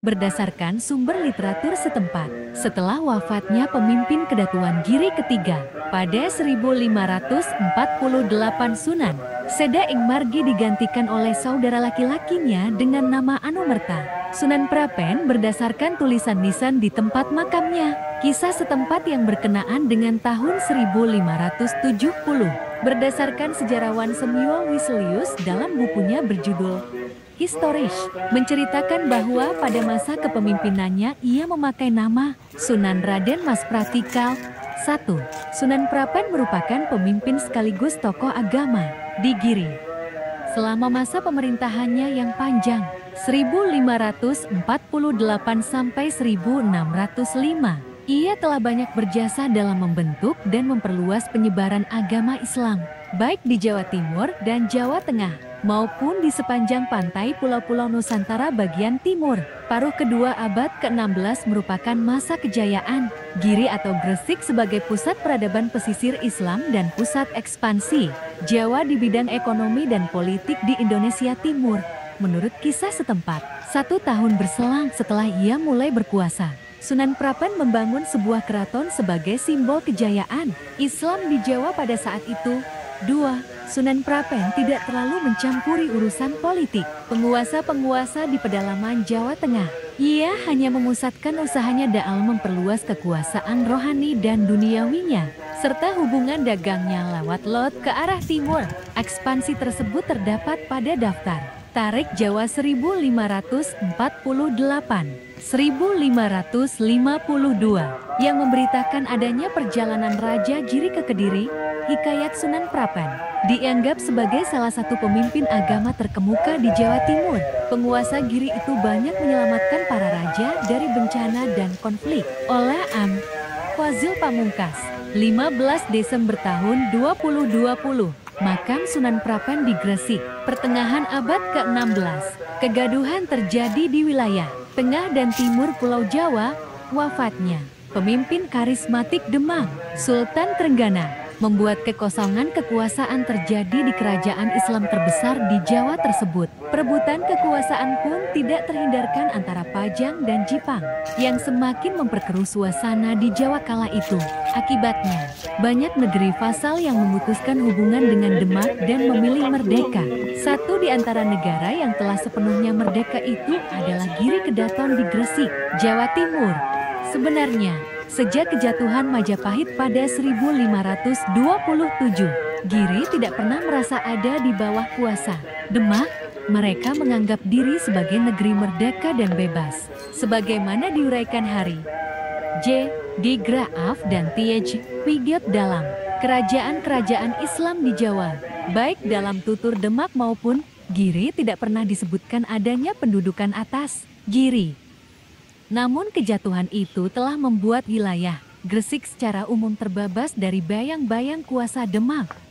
Berdasarkan sumber literatur setempat, setelah wafatnya pemimpin Kedatuan Giri ketiga pada 1548 Sunan Seda Ing Margi digantikan oleh saudara laki-lakinya dengan nama Anumerta Sunan Prapen berdasarkan tulisan nisan di tempat makamnya. Kisah setempat yang berkenaan dengan tahun 1570 berdasarkan sejarawan Samuel Wislius dalam bukunya berjudul Historisch, menceritakan bahwa pada masa kepemimpinannya ia memakai nama Sunan Raden Mas Pratikal. 1. Sunan Prapen merupakan pemimpin sekaligus tokoh agama di Giri. Selama masa pemerintahannya yang panjang, 1548 sampai 1605, ia telah banyak berjasa dalam membentuk dan memperluas penyebaran agama Islam, baik di Jawa Timur dan Jawa Tengah, maupun di sepanjang pantai pulau-pulau Nusantara bagian timur. Paruh kedua abad ke-16 merupakan masa kejayaan Giri atau Gresik sebagai pusat peradaban pesisir Islam dan pusat ekspansi Jawa di bidang ekonomi dan politik di Indonesia Timur. Menurut kisah setempat, 1 tahun berselang setelah ia mulai berkuasa, Sunan Prapen membangun sebuah keraton sebagai simbol kejayaan Islam di Jawa pada saat itu. 2. Sunan Prapen tidak terlalu mencampuri urusan politik penguasa-penguasa di pedalaman Jawa Tengah. Ia hanya memusatkan usahanya dalam memperluas kekuasaan rohani dan duniawinya, serta hubungan dagangnya lewat laut ke arah timur. Ekspansi tersebut terdapat pada daftar Tarik Jawa 1548-1552 yang memberitakan adanya perjalanan Raja Giri ke Kediri. Hikayat Sunan Prapen dianggap sebagai salah satu pemimpin agama terkemuka di Jawa Timur. Penguasa Giri itu banyak menyelamatkan para raja dari bencana dan konflik. Oleh Am. Fazil Pamungkas, 15 Desember tahun 2020. Makam Sunan Prapen di Gresik. Pertengahan abad ke-16, kegaduhan terjadi di wilayah tengah dan timur Pulau Jawa. Wafatnya pemimpin karismatik Demak, Sultan Trenggana, membuat kekosongan kekuasaan terjadi di kerajaan Islam terbesar di Jawa tersebut. Perebutan kekuasaan pun tidak terhindarkan antara Pajang dan Jipang, yang semakin memperkeruh suasana di Jawa kala itu. Akibatnya, banyak negeri vasal yang memutuskan hubungan dengan Demak dan memilih merdeka. Satu di antara negara yang telah sepenuhnya merdeka itu adalah Giri Kedaton di Gresik, Jawa Timur. Sebenarnya, sejak kejatuhan Majapahit pada 1527, Giri tidak pernah merasa ada di bawah kuasa Demak. Mereka menganggap diri sebagai negeri merdeka dan bebas. Sebagaimana diuraikan Hari J. Di Graaf dan T.H. Pigot dalam Kerajaan-Kerajaan Islam di Jawa, baik dalam tutur Demak maupun Giri tidak pernah disebutkan adanya pendudukan atas Giri. Namun kejatuhan itu telah membuat wilayah Gresik secara umum terbebas dari bayang-bayang kuasa Demak.